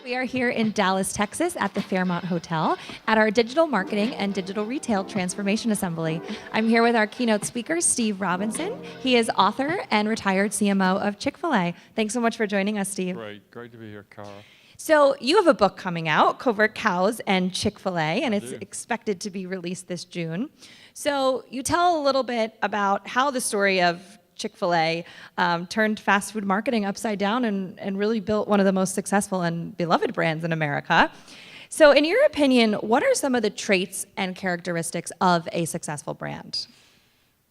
We are here in Dallas, Texas at the Fairmont Hotel at our Digital Marketing and Digital Retail Transformation Assembly. I'm here with our keynote speaker, Steve Robinson. He is author and retired CMO of Chick-fil-A. Thanks so much for joining us, Steve. Great to be here, Cara. So you have a book coming out, Covert Cows and Chick-fil-A, and it's expected to be released this June. So you tell a little bit about how the story of Chick-fil-A turned fast food marketing upside down and really built one of the most successful and beloved brands in America. So in your opinion, what are some of the traits and characteristics of a successful brand?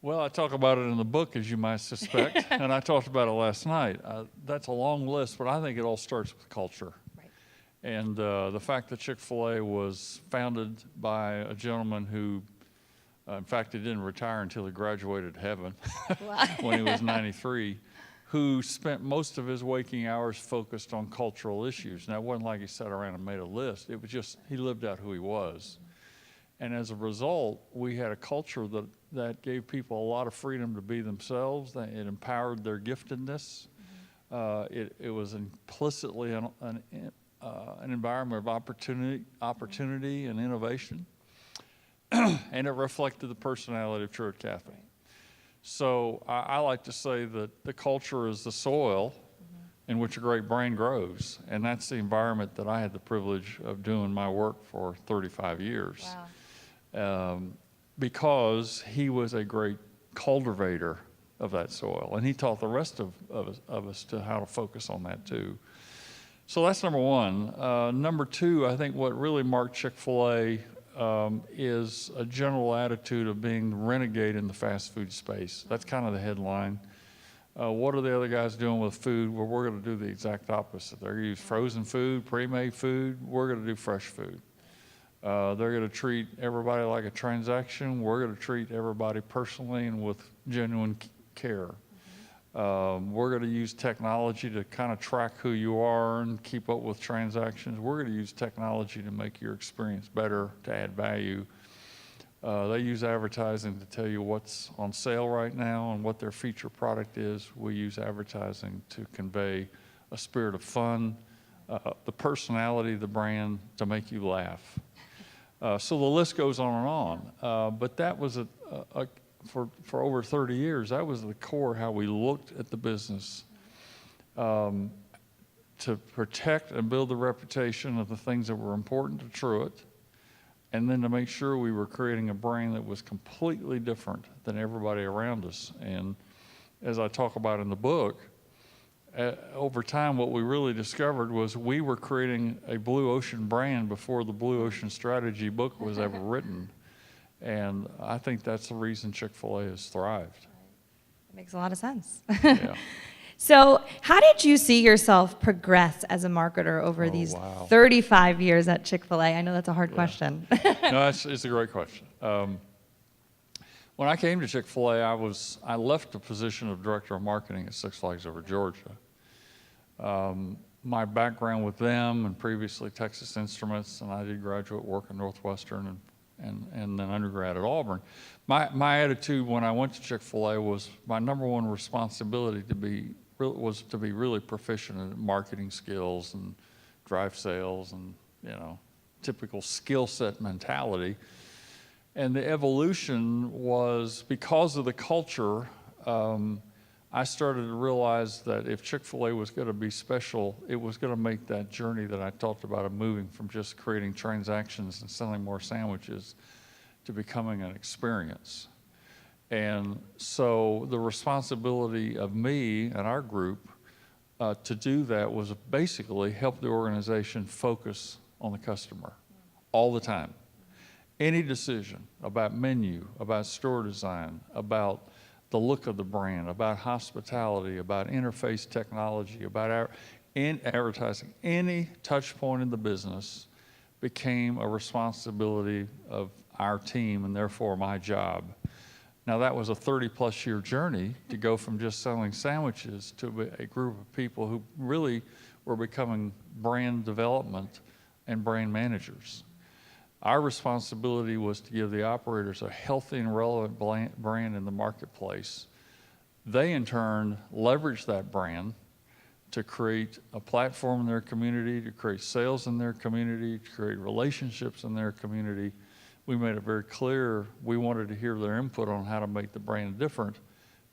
Well, I talk about it in the book, as you might suspect, and I talked about it last night. That's a long list, but I think it all starts with culture. Right. And the fact that Chick-fil-A was founded by a gentleman who, in fact, he didn't retire until he graduated heaven when he was 93, who spent most of his waking hours focused on cultural issues. Now, it wasn't like he sat around and made a list. It was just he lived out who he was. And as a result, we had a culture that gave people a lot of freedom to be themselves. It empowered their giftedness. It was implicitly an environment of opportunity and innovation. And it reflected the personality of Truett Cathy. So I like to say that the culture is the soil in which a great brand grows. And that's the environment that I had the privilege of doing my work for 35 years. Wow. Because he was a great cultivator of that soil. And he taught the rest of us to how to focus on that too. So that's number one. Number two, I think what really marked Chick-fil-A is a general attitude of being renegade in the fast food space. That's kind of the headline. What are the other guys doing with food? Well, we're going to do the exact opposite. They're going to use frozen food, pre-made food. We're going to do fresh food. They're going to treat everybody like a transaction. We're going to treat everybody personally and with genuine care. We're going to use technology to kind of track who you are and keep up with transactions. We're going to use technology to make your experience better, to add value. They use advertising to tell you what's on sale right now and what their feature product is. We use advertising to convey a spirit of fun, the personality of the brand, to make you laugh. So the list goes on and on. But that was for over 30 years, that was the core how we looked at the business, to protect and build the reputation of the things that were important to Truett, and then to make sure we were creating a brand that was completely different than everybody around us. And as I talk about in the book, over time what we really discovered was we were creating a blue ocean brand before the blue ocean strategy book was ever written. And I think that's the reason Chick-fil-A has thrived. That makes a lot of sense. Yeah. So how did you see yourself progress as a marketer over these 35 years at Chick-fil-A? I know that's a hard question. No, it's a great question. When I came to Chick-fil-A, I left the position of director of marketing at Six Flags Over Georgia. My background with them and previously Texas Instruments, and I did graduate work at Northwestern and then undergrad at Auburn. My attitude when I went to Chick-fil-A was my number one responsibility was to be really proficient in marketing skills and drive sales and, typical skill set mentality. And the evolution was because of the culture. I started to realize that if Chick-fil-A was going to be special, it was going to make that journey that I talked about of moving from just creating transactions and selling more sandwiches to becoming an experience. And so the responsibility of me and our group to do that was basically help the organization focus on the customer all the time. Any decision about menu, about store design, about the look of the brand, about hospitality, about interface technology, about advertising, any touch point in the business became a responsibility of our team and therefore my job. Now that was a 30-plus year journey to go from just selling sandwiches to a group of people who really were becoming brand development and brand managers. Our responsibility was to give the operators a healthy and relevant brand in the marketplace. They, in turn, leveraged that brand to create a platform in their community, to create sales in their community, to create relationships in their community. We made it very clear we wanted to hear their input on how to make the brand different,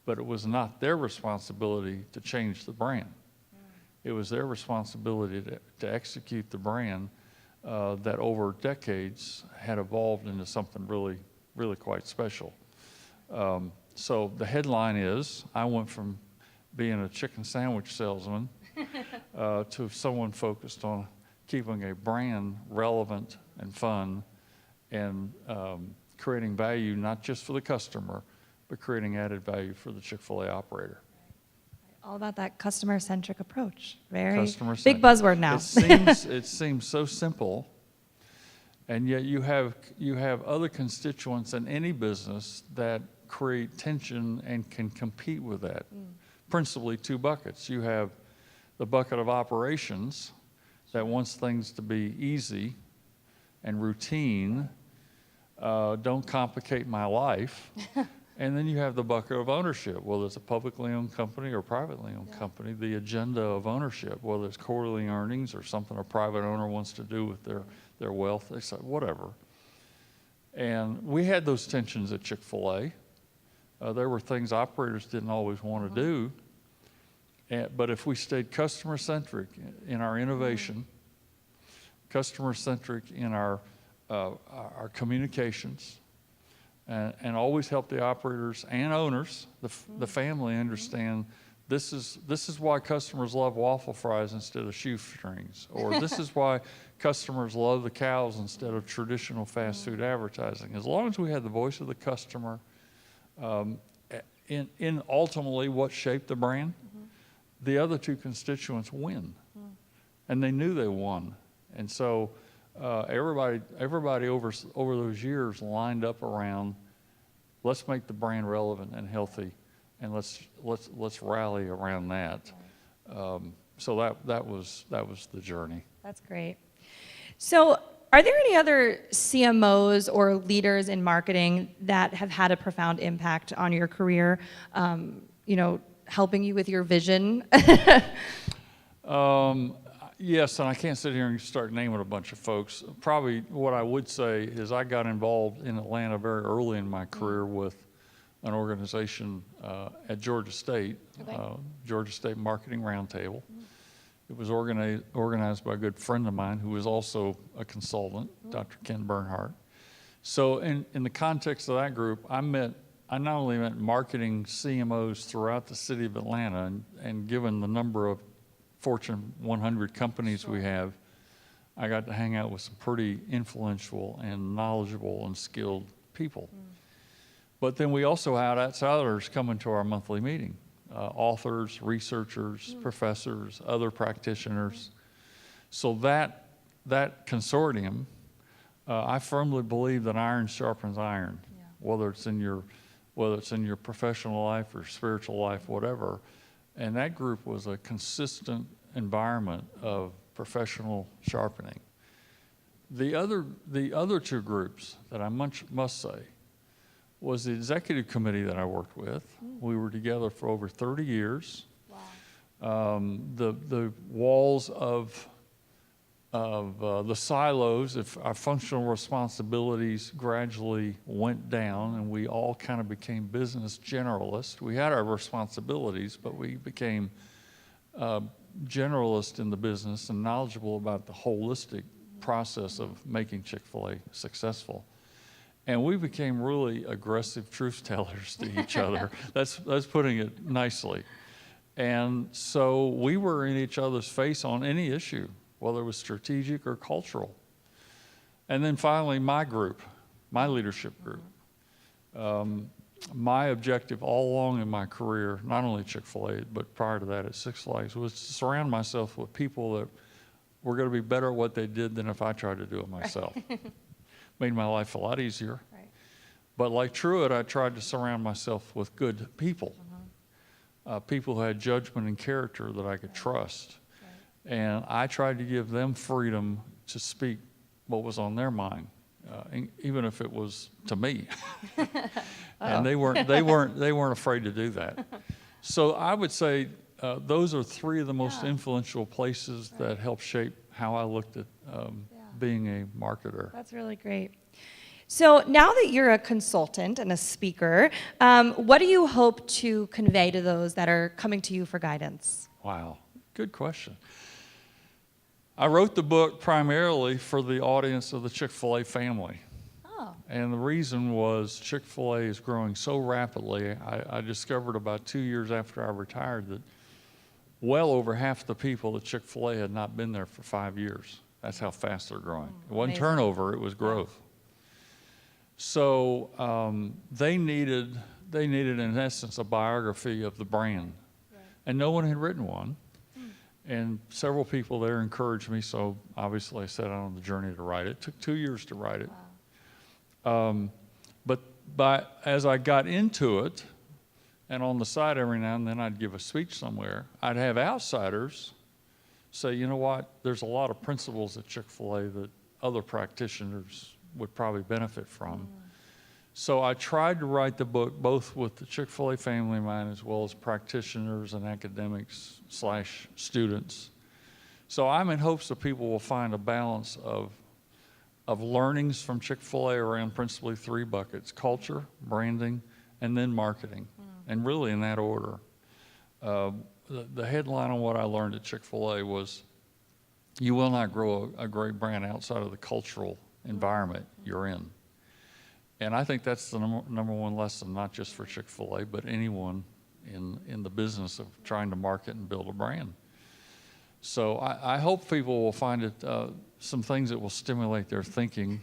but it was not their responsibility to change the brand. It was their responsibility to execute the brand that over decades had evolved into something really, really quite special. So the headline is, I went from being a chicken sandwich salesman to someone focused on keeping a brand relevant and fun and creating value not just for the customer, but creating added value for the Chick-fil-A operator. All about that customer-centric approach. Very Customer-centric. big buzzword now. It seems so simple, and yet you have other constituents in any business that create tension and can compete with that. Principally two buckets. You have the bucket of operations that wants things to be easy and routine, don't complicate my life. And then you have the bucket of ownership, whether it's a publicly owned company or privately owned company, the agenda of ownership, whether it's quarterly earnings or something a private owner wants to do with their wealth, they say, whatever. And we had those tensions at Chick-fil-A. There were things operators didn't always want to do, but if we stayed customer-centric in our innovation, customer-centric in our communications, and always help the operators and owners, the family, understand this is why customers love waffle fries instead of shoestrings, or this is why customers love the cows instead of traditional fast food advertising. As long as we had the voice of the customer in ultimately what shaped the brand, the other two constituents win, and they knew they won, and so. Everybody over those years lined up around, let's make the brand relevant and healthy, and let's rally around that. So that was the journey. That's great. So, are there any other CMOs or leaders in marketing that have had a profound impact on your career? Helping you with your vision? Yes, and I can't sit here and start naming a bunch of folks. Probably what I would say is I got involved in Atlanta very early in my career with an organization at Georgia State, Georgia State Marketing Roundtable. It was organized by a good friend of mine who was also a consultant, Dr. Ken Bernhardt. So in the context of that group, I not only met marketing CMOs throughout the city of Atlanta, and given the number of Fortune 100 companies we have, I got to hang out with some pretty influential and knowledgeable and skilled people. But then we also had outsiders coming to our monthly meeting, authors, researchers, professors, other practitioners. So that consortium, I firmly believe that iron sharpens iron, whether it's in your professional life or spiritual life, whatever. And that group was a consistent environment of professional sharpening. The other two groups that I must say was the executive committee that I worked with. We were together for over 30 years. Wow. The walls of the silos, if our functional responsibilities gradually went down and we all kind of became business generalists. We had our responsibilities, but we became generalists in the business and knowledgeable about the holistic process of making Chick-fil-A successful. And we became really aggressive truth tellers to each other. That's putting it nicely. And so we were in each other's face on any issue, whether it was strategic or cultural. And then finally, my leadership group. My objective all along in my career, not only Chick-fil-A, but prior to that at Six Flags, was to surround myself with people that were going to be better at what they did than if I tried to do it myself. Made my life a lot easier. Right. But like Truett, I tried to surround myself with good people, people who had judgment and character that I could trust. And I tried to give them freedom to speak what was on their mind, even if it was to me. And they weren't afraid to do that. So I would say those are three of the most influential places that helped shape how I looked at being a marketer. That's really great. So now that you're a consultant and a speaker, what do you hope to convey to those that are coming to you for guidance? Wow, good question. I wrote the book primarily for the audience of the Chick-fil-A family. Oh. And the reason was Chick-fil-A is growing so rapidly. I discovered about 2 years after I retired that well over half the people at Chick-fil-A had not been there for 5 years. That's how fast they're growing. It wasn't turnover, it was growth. So they needed, in essence, a biography of the brand. Right. And no one had written one. And several people there encouraged me, so obviously I set out on the journey to write it. It took 2 years to write it. Wow. But as I got into it, and on the side every now and then I'd give a speech somewhere, I'd have outsiders say, you know what, there's a lot of principles at Chick-fil-A that other practitioners would probably benefit from. So I tried to write the book both with the Chick-fil-A family in mind as well as practitioners and academics / students. So I'm in hopes that people will find a balance of learnings from Chick-fil-A around principally 3 buckets: culture, branding, and then marketing, and really in that order. The headline on what I learned at Chick-fil-A was, you will not grow a great brand outside of the cultural environment you're in. And I think that's the number one lesson, not just for Chick-fil-A, but anyone in the business of trying to market and build a brand. So I hope people will find it some things that will stimulate their thinking,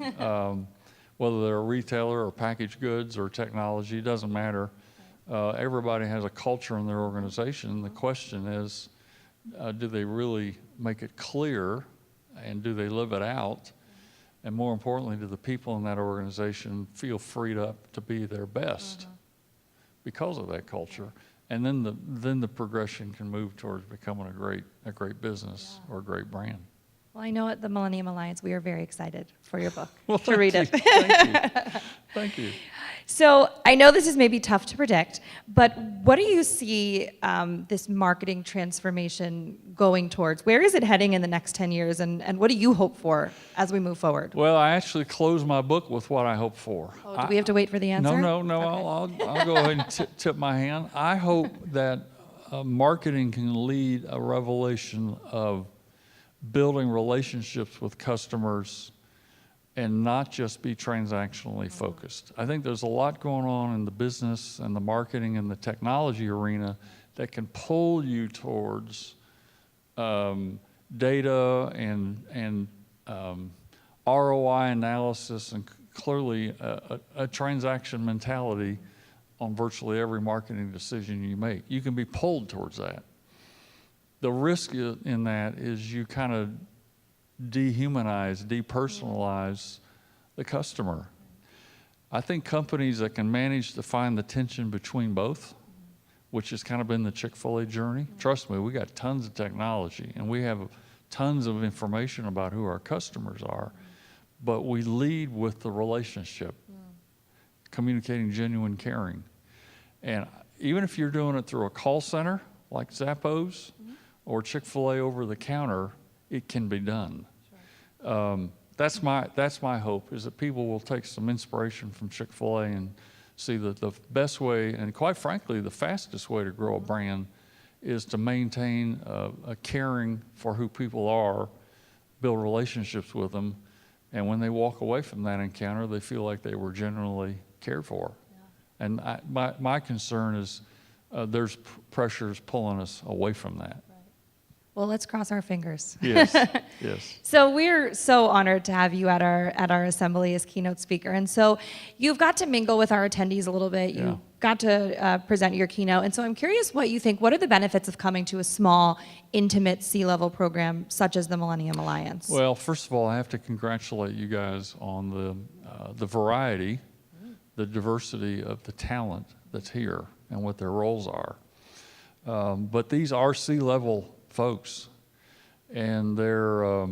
whether they're a retailer or packaged goods or technology, it doesn't matter. Everybody has a culture in their organization. The question is, do they really make it clear, and do they live it out? And more importantly, do the people in that organization feel freed up to be their best because of that culture? And then the progression can move towards becoming a great business or a great brand. Well, I know at the Millennium Alliance, we are very excited for your book Well, to read it. Thank you. Thank you. So I know this is maybe tough to predict, but what do you see this marketing transformation going towards? Where is it heading in the next 10 years, and what do you hope for as we move forward? Well, I actually closed my book with what I hope for. Oh, do we have to wait for the answer? No. Okay. I'll go ahead and tip my hand. I hope that marketing can lead a revelation of building relationships with customers and not just be transactionally focused. I think there's a lot going on in the business and the marketing and the technology arena that can pull you towards data and ROI analysis and clearly a transaction mentality on virtually every marketing decision you make. You can be pulled towards that. The risk in that is you kind of dehumanize, depersonalize the customer. I think companies that can manage to find the tension between both, which has kind of been the Chick-fil-A journey. Trust me, we got tons of technology and we have tons of information about who our customers are, but we lead with the relationship, communicating genuine caring. And even if you're doing it through a call center like Zappos or Chick-fil-A over the counter, it can be done. Sure. That's my hope, is that people will take some inspiration from Chick-fil-A and see that the best way, and quite frankly, the fastest way to grow a brand is to maintain a caring for who people are, build relationships with them, and when they walk away from that encounter, they feel like they were genuinely cared for. Yeah. And my concern is there's pressures pulling us away from that. Well, let's cross our fingers. Yes, yes. So we're so honored to have you at our assembly as keynote speaker. And so you've got to mingle with our attendees a little bit. You got to present your keynote. And so I'm curious what you think. What are the benefits of coming to a small, intimate C-level program such as the Millennium Alliance? Well, first of all, I have to congratulate you guys on the variety, the diversity of the talent that's here and what their roles are. But these are C-level folks, and they're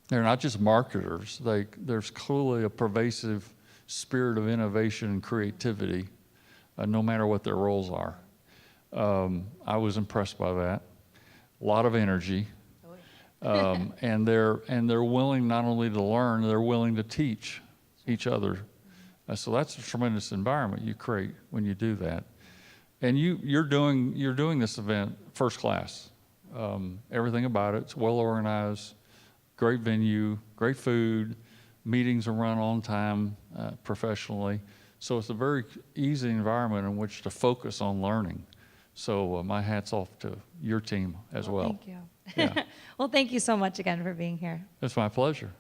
not just marketers. There's clearly a pervasive spirit of innovation and creativity, no matter what their roles are. I was impressed by that. A lot of energy. And they're willing not only to learn, they're willing to teach each other. So that's a tremendous environment you create when you do that. And you're doing this event first class. Everything about it's well organized, great venue, great food, meetings are run on time, professionally. So it's a very easy environment in which to focus on learning. So my hat's off to your team as well. Thank you. Yeah. Well, thank you so much again for being here. It's my pleasure.